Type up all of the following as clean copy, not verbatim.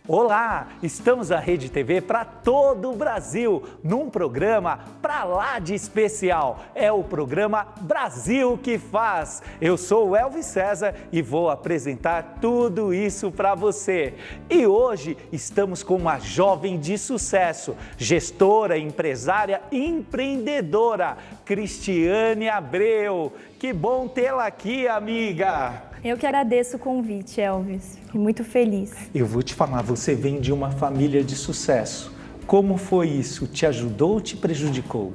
Olá, estamos na Rede TV para todo o Brasil, num programa pra lá de especial. É o programa Brasil que Faz. Eu sou o Elvis César e vou apresentar tudo isso para você. E hoje estamos com uma jovem de sucesso, gestora, empresária e empreendedora, Cristiane Abreu. Que bom tê-la aqui, amiga! Eu que agradeço o convite, Elvis. Fiquei muito feliz. Eu vou te falar, você vem de uma família de sucesso. Como foi isso? Te ajudou ou te prejudicou?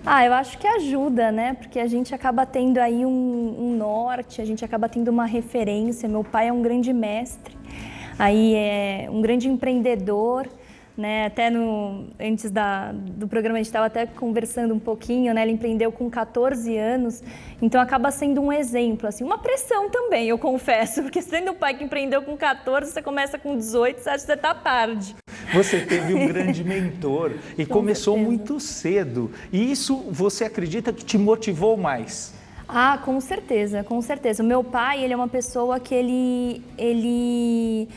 Eu acho que ajuda, né? Porque a gente acaba tendo aí um norte, a gente acaba tendo uma referência. Meu pai é um grande mestre, aí é um grande empreendedor, né? Até antes do programa a gente estava até conversando um pouquinho, né? Ele empreendeu com 14 anos, então acaba sendo um exemplo, assim, uma pressão também, eu confesso, porque sendo o pai que empreendeu com 14, você começa com 18, você acha que você está tarde. Você teve um grande mentor e começou certeza. muito cedo, e isso você acredita que te motivou mais? Com certeza, com certeza. O meu pai, ele é uma pessoa que ele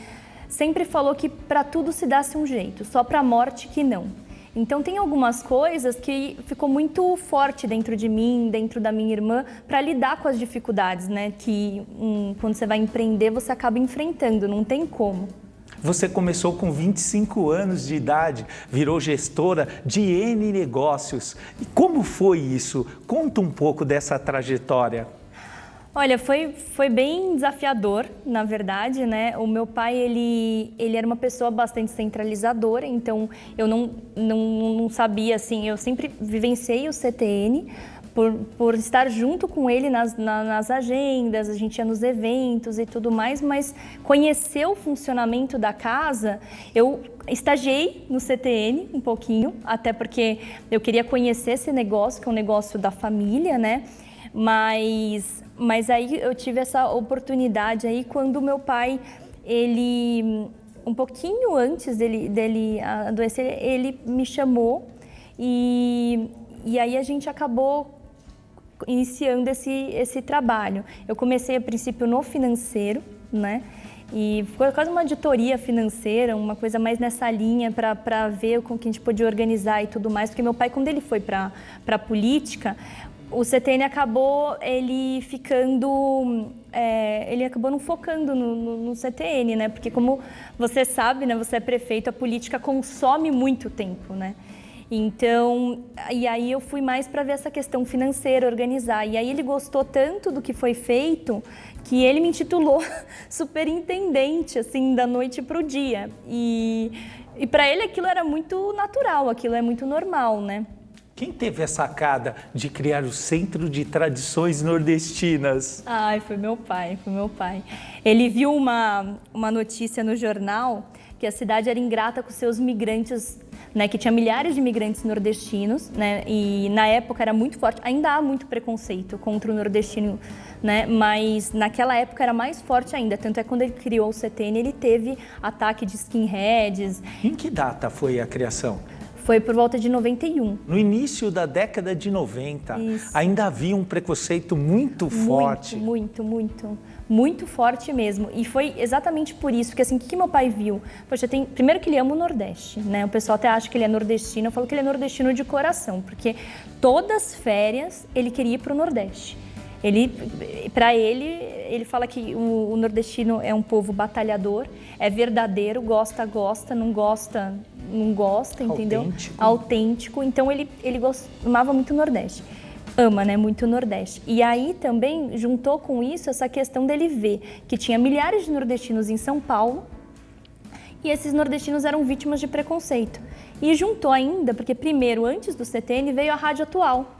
sempre falou que para tudo se dá-se um jeito, só para a morte que não. Então tem algumas coisas que ficou muito forte dentro de mim, dentro da minha irmã, para lidar com as dificuldades, né? Que quando você vai empreender, você acaba enfrentando, não tem como. Você começou com 25 anos de idade, virou gestora de N negócios. E como foi isso? Conta um pouco dessa trajetória. Olha, foi bem desafiador, na verdade, né? O meu pai, ele era uma pessoa bastante centralizadora, então eu não sabia, assim, eu sempre vivenciei o CTN por estar junto com ele nas agendas, a gente ia nos eventos e tudo mais, mas conhecer o funcionamento da casa, eu estagiei no CTN um pouquinho, até porque eu queria conhecer esse negócio, que é um negócio da família, né? Mas aí eu tive essa oportunidade aí quando meu pai, ele, um pouquinho antes dele adoecer, ele me chamou e aí a gente acabou iniciando esse trabalho. Eu comecei a princípio no financeiro, né? E foi quase uma auditoria financeira, uma coisa mais nessa linha para ver como que a gente podia organizar e tudo mais, porque meu pai, quando ele foi para a política, o CTN acabou ele acabou não focando no CTN, né? Porque como você sabe, né? Você é prefeito, a política consome muito tempo, né? Então, e aí eu fui mais para ver essa questão financeira, organizar. E aí ele gostou tanto do que foi feito que ele me intitulou superintendente, assim, da noite para o dia. E para ele aquilo era muito natural, aquilo é muito normal, né? Quem teve a sacada de criar o Centro de Tradições Nordestinas? Foi meu pai, foi meu pai. Ele viu uma notícia no jornal que a cidade era ingrata com seus migrantes, né, que tinha milhares de imigrantes nordestinos, né, e na época era muito forte, ainda há muito preconceito contra o nordestino, né, mas naquela época era mais forte ainda, tanto é que quando ele criou o CTN, ele teve ataque de skinheads. Em que data foi a criação? Foi por volta de 91. No início da década de 90, Isso. Ainda havia um preconceito muito forte. Muito forte mesmo. E foi exatamente por isso, porque assim, o que meu pai viu? Poxa, primeiro que ele ama o Nordeste, né? O pessoal até acha que ele é nordestino, eu falo que ele é nordestino de coração, porque todas as férias ele queria ir para o Nordeste. Ele fala que o nordestino é um povo batalhador, é verdadeiro, gosta, não gosta, entendeu? Autêntico. Então ele amava muito o Nordeste. Ama, né, muito o Nordeste. E aí também juntou com isso essa questão dele ver que tinha milhares de nordestinos em São Paulo e esses nordestinos eram vítimas de preconceito. E juntou ainda, porque primeiro, antes do CTN, veio a Rádio Atual,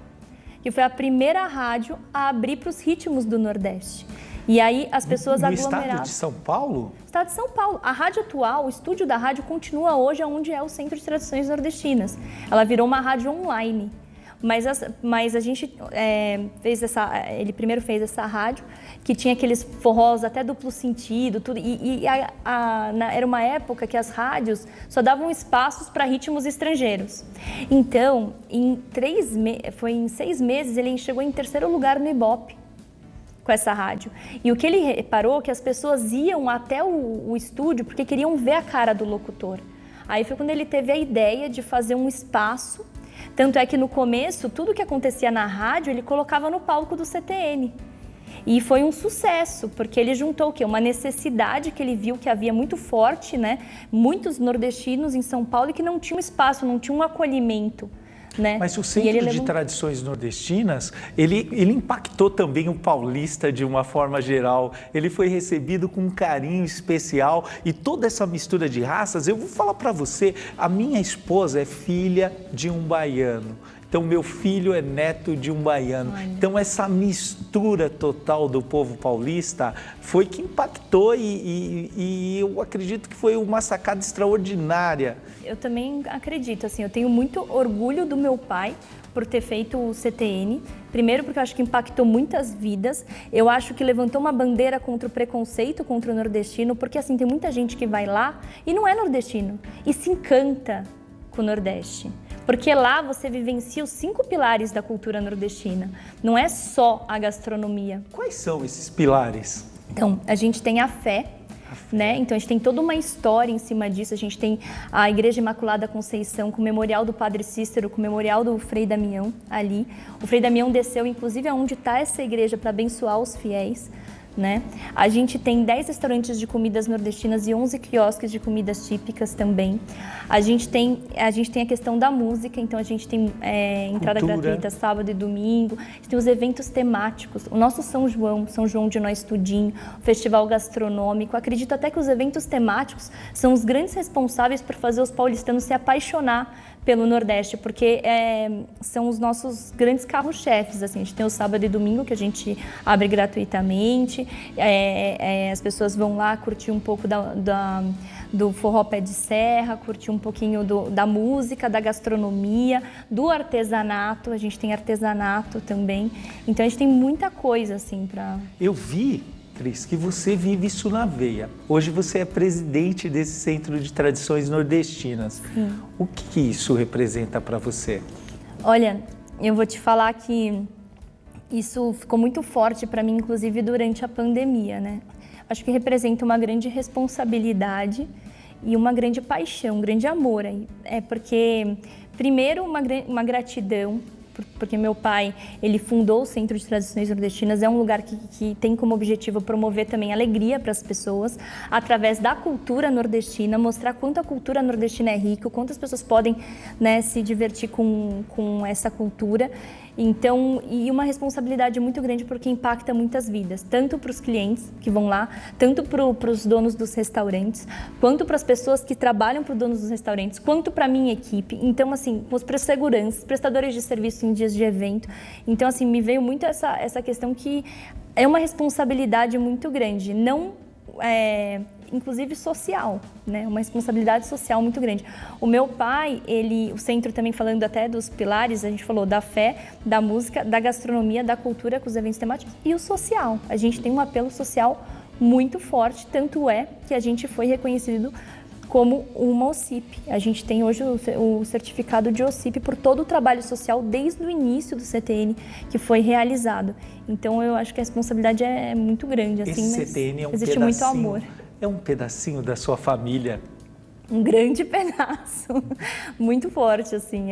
que foi a primeira rádio a abrir para os ritmos do Nordeste. E aí as pessoas aglomeravam. No estado de São Paulo? Estado de São Paulo. A Rádio Atual, o estúdio da rádio, continua hoje onde é o Centro de Tradições Nordestinas. Ela virou uma rádio online. Mas a gente ele primeiro fez essa rádio, que tinha aqueles forrós até duplo sentido, tudo, era uma época que as rádios só davam espaços para ritmos estrangeiros. Então, em 6 meses, ele chegou em terceiro lugar no Ibope, com essa rádio. E o que ele reparou é que as pessoas iam até o estúdio porque queriam ver a cara do locutor. Aí foi quando ele teve a ideia de fazer um espaço. Tanto é que no começo, tudo que acontecia na rádio, ele colocava no palco do CTN. E foi um sucesso, porque ele juntou o quê? Uma necessidade que ele viu que havia muito forte, né? Muitos nordestinos em São Paulo que não tinham espaço, não tinham um acolhimento. Né? Mas o Centro de Tradições Nordestinas, ele impactou também o paulista de uma forma geral. Ele foi recebido com um carinho especial e toda essa mistura de raças. Eu vou falar para você, a minha esposa é filha de um baiano. Então, meu filho é neto de um baiano. Olha. Então, essa mistura total do povo paulista foi que impactou e eu acredito que foi uma sacada extraordinária. Eu também acredito, assim, eu tenho muito orgulho do meu pai por ter feito o CTN. Primeiro porque eu acho que impactou muitas vidas. Eu acho que levantou uma bandeira contra o preconceito contra o nordestino, porque assim, tem muita gente que vai lá e não é nordestino e se encanta com o Nordeste. Porque lá você vivencia os 5 pilares da cultura nordestina. Não é só a gastronomia. Quais são esses pilares? Então, a gente tem a fé, né? Então, a gente tem toda uma história em cima disso. A gente tem a Igreja Imaculada Conceição, com o memorial do Padre Cícero, com o memorial do Frei Damião ali. O Frei Damião desceu, inclusive, aonde está essa igreja para abençoar os fiéis. Né? A gente tem 10 restaurantes de comidas nordestinas e 11 quiosques de comidas típicas também. A gente tem a questão da música, então a gente tem entrada gratuita sábado e domingo. A gente tem os eventos temáticos, o nosso São João de Nós Tudinho, o Festival Gastronômico. Acredito até que os eventos temáticos são os grandes responsáveis por fazer os paulistanos se apaixonar pelo Nordeste, porque são os nossos grandes carros-chefes. Assim, a gente tem o sábado e domingo que a gente abre gratuitamente, as pessoas vão lá curtir um pouco do forró pé de serra, curtir um pouquinho da música, da gastronomia, do artesanato. A gente tem artesanato também, então a gente tem muita coisa assim para... Eu vi, Cris, que você vive isso na veia. Hoje você é presidente desse Centro de Tradições Nordestinas. Sim. O que isso representa para você? Olha, eu vou te falar que isso ficou muito forte para mim, inclusive durante a pandemia, né? Acho que representa uma grande responsabilidade e uma grande paixão, um grande amor. Porque, primeiro, uma gratidão, porque meu pai, ele fundou o Centro de Tradições Nordestinas, é um lugar que tem como objetivo promover também alegria para as pessoas, através da cultura nordestina, mostrar quanto a cultura nordestina é rica, quanto as pessoas podem, né, se divertir com essa cultura. Então, e uma responsabilidade muito grande porque impacta muitas vidas, tanto para os clientes que vão lá, tanto para os donos dos restaurantes, quanto para as pessoas que trabalham para os donos dos restaurantes, quanto para a minha equipe. Então, assim, os seguranças, prestadores de serviço em dias de evento. Então, assim, me veio muito essa questão que é uma responsabilidade muito grande, não inclusive social, né? Uma responsabilidade social muito grande. O meu pai, o centro também, falando até dos pilares, a gente falou da fé, da música, da gastronomia, da cultura com os eventos temáticos e o social. A gente tem um apelo social muito forte, tanto é que a gente foi reconhecido como uma OCIP. A gente tem hoje o certificado de OCIP por todo o trabalho social desde o início do CTN que foi realizado. Então eu acho que a responsabilidade é muito grande. Assim, esse CTN é um existe muito amor. É um pedacinho da sua família. Um grande pedaço, muito forte, assim.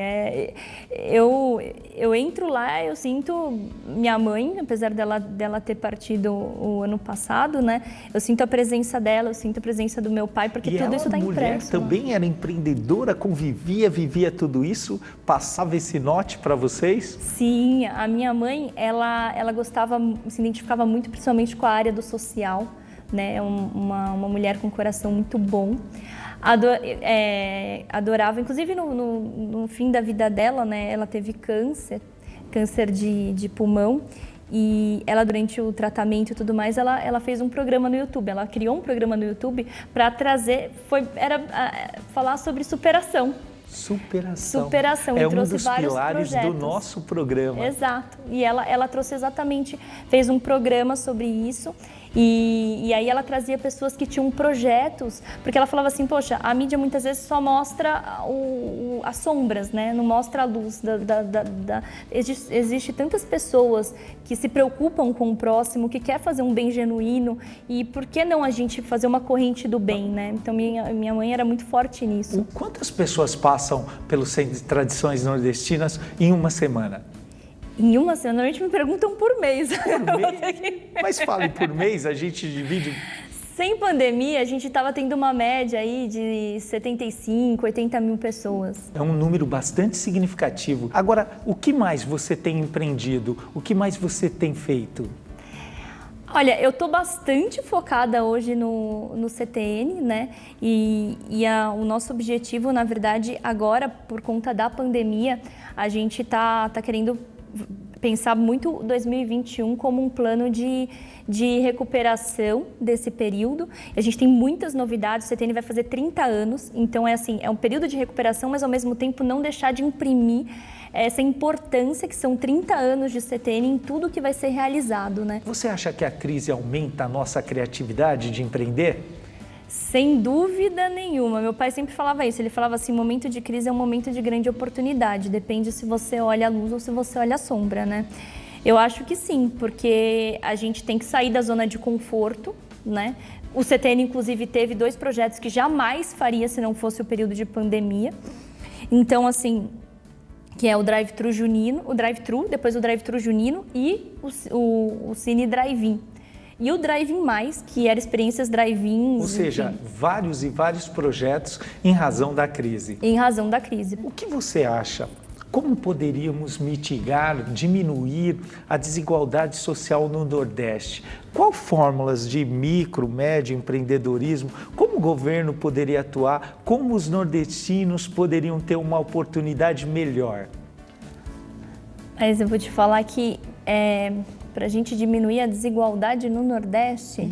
Eu entro lá, eu sinto minha mãe, apesar dela ter partido o ano passado, né? Eu sinto a presença dela, eu sinto a presença do meu pai, porque tudo isso está impresso. Também era empreendedora, vivia tudo isso, passava esse norte para vocês? Sim, a minha mãe, ela gostava, se identificava muito, principalmente com a área do social, né? Uma mulher com um coração muito bom. Adorava, inclusive no fim da vida dela, né, ela teve câncer de pulmão, e ela, durante o tratamento e tudo mais, ela fez um programa no YouTube, ela criou um programa no YouTube para trazer, falar sobre superação. Superação. É um dos pilares do nosso programa. Exato. E ela trouxe exatamente, fez um programa sobre isso. E aí ela trazia pessoas que tinham projetos, porque ela falava assim, poxa, a mídia muitas vezes só mostra as sombras, né? Não mostra a luz. Existe tantas pessoas que se preocupam com o próximo, que quer fazer um bem genuíno, e por que não a gente fazer uma corrente do bem, né? Então minha mãe era muito forte nisso. Quantas pessoas passam pelo Centro de Tradições Nordestinas em uma semana? Em uma semana, normalmente me perguntam por mês. Por mês? Mas fale por mês, a gente divide... Sem pandemia, a gente estava tendo uma média aí de 75, 80 mil pessoas. É um número bastante significativo. Agora, o que mais você tem empreendido? O que mais você tem feito? Olha, eu estou bastante focada hoje no CTN, né? O nosso objetivo, na verdade, agora, por conta da pandemia, a gente tá querendo pensar muito 2021 como um plano de recuperação desse período. A gente tem muitas novidades, o CTN vai fazer 30 anos, então é um período de recuperação, mas ao mesmo tempo não deixar de imprimir essa importância que são 30 anos de CTN em tudo que vai ser realizado, né? Você acha que a crise aumenta a nossa criatividade de empreender? Sem dúvida nenhuma. Meu pai sempre falava isso. Ele falava assim, momento de crise é um momento de grande oportunidade. Depende se você olha a luz ou se você olha a sombra, né? Eu acho que sim, porque a gente tem que sair da zona de conforto, né? O CTN, inclusive, teve 2 projetos que jamais faria se não fosse o período de pandemia. Então, assim, que é o Drive-Thru Junino, depois o Drive-Thru Junino e o Cine Drive-In. E o Drive-In Mais, que era experiências drive-ins. Ou seja, vários e vários projetos em razão da crise. Em razão da crise. O que você acha? Como poderíamos mitigar, diminuir a desigualdade social no Nordeste? Qual fórmulas de micro, médio empreendedorismo? Como o governo poderia atuar? Como os nordestinos poderiam ter uma oportunidade melhor? Mas eu vou te falar que para a gente diminuir a desigualdade no Nordeste,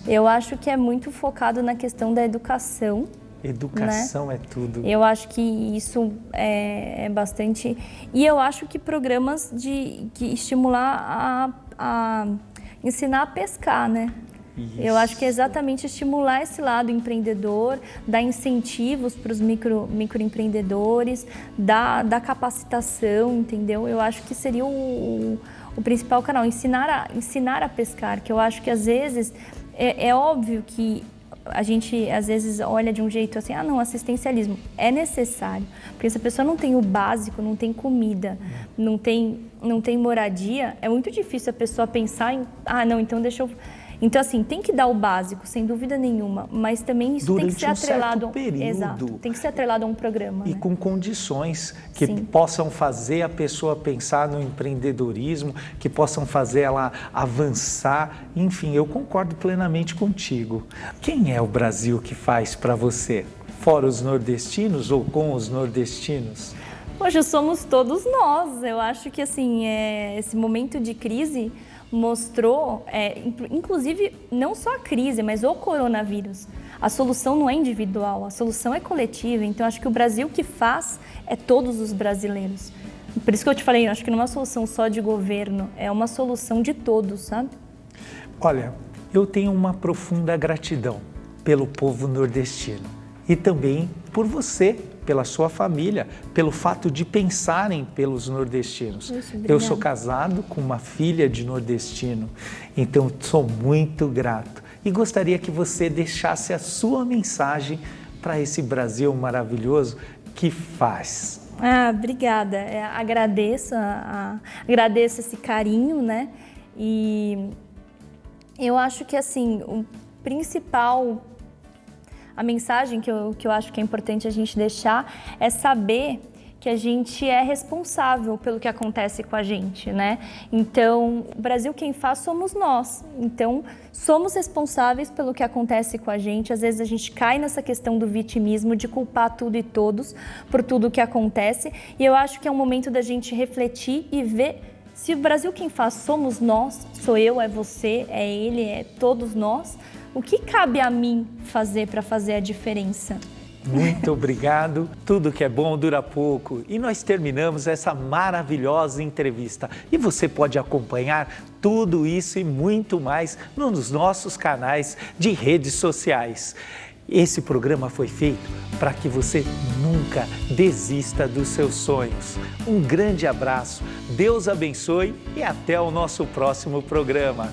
eu acho que é muito focado na questão da educação. Educação, né? É tudo. Eu acho que isso é bastante... E eu acho que programas que estimular a ensinar a pescar, né? Isso. Eu acho que é exatamente estimular esse lado empreendedor, dar incentivos para os microempreendedores, dar capacitação, entendeu? Eu acho que seria o principal canal, ensinar a pescar, que eu acho que às vezes é óbvio que a gente às vezes olha de um jeito assim, não, assistencialismo é necessário, porque se a pessoa não tem o básico, não tem comida, não tem moradia, é muito difícil a pessoa pensar em, não, então deixa eu... Então, assim, tem que dar o básico, sem dúvida nenhuma, mas também isso tem que ser atrelado... Exato, tem que ser atrelado a um programa. E, né? Com condições que possam fazer a pessoa pensar no empreendedorismo, que possam fazer ela avançar. Enfim, eu concordo plenamente contigo. Quem é o Brasil que faz para você? Fora os nordestinos ou com os nordestinos? Hoje somos todos nós. Eu acho que, assim, esse momento de crise... mostrou, inclusive, não só a crise, mas o coronavírus. A solução não é individual, a solução é coletiva. Então, acho que o Brasil que faz é todos os brasileiros. Por isso que eu te falei, acho que não é uma solução só de governo, é uma solução de todos, sabe? Olha, eu tenho uma profunda gratidão pelo povo nordestino e também por você, pela sua família, pelo fato de pensarem pelos nordestinos. Eu sou casado com uma filha de nordestino, então sou muito grato. E gostaria que você deixasse a sua mensagem para esse Brasil maravilhoso que faz. Obrigada. Agradeço esse carinho, né? E eu acho que, assim, o principal... A mensagem que eu acho que é importante a gente deixar é saber que a gente é responsável pelo que acontece com a gente, né? Então, o Brasil quem faz somos nós. Então, somos responsáveis pelo que acontece com a gente. Às vezes a gente cai nessa questão do vitimismo, de culpar tudo e todos por tudo que acontece. E eu acho que é um momento da gente refletir e ver se o Brasil quem faz somos nós, sou eu, é você, é ele, é todos nós. O que cabe a mim fazer para fazer a diferença? Muito obrigado. Tudo que é bom dura pouco. E nós terminamos essa maravilhosa entrevista. E você pode acompanhar tudo isso e muito mais nos nossos canais de redes sociais. Esse programa foi feito para que você nunca desista dos seus sonhos. Um grande abraço, Deus abençoe e até o nosso próximo programa.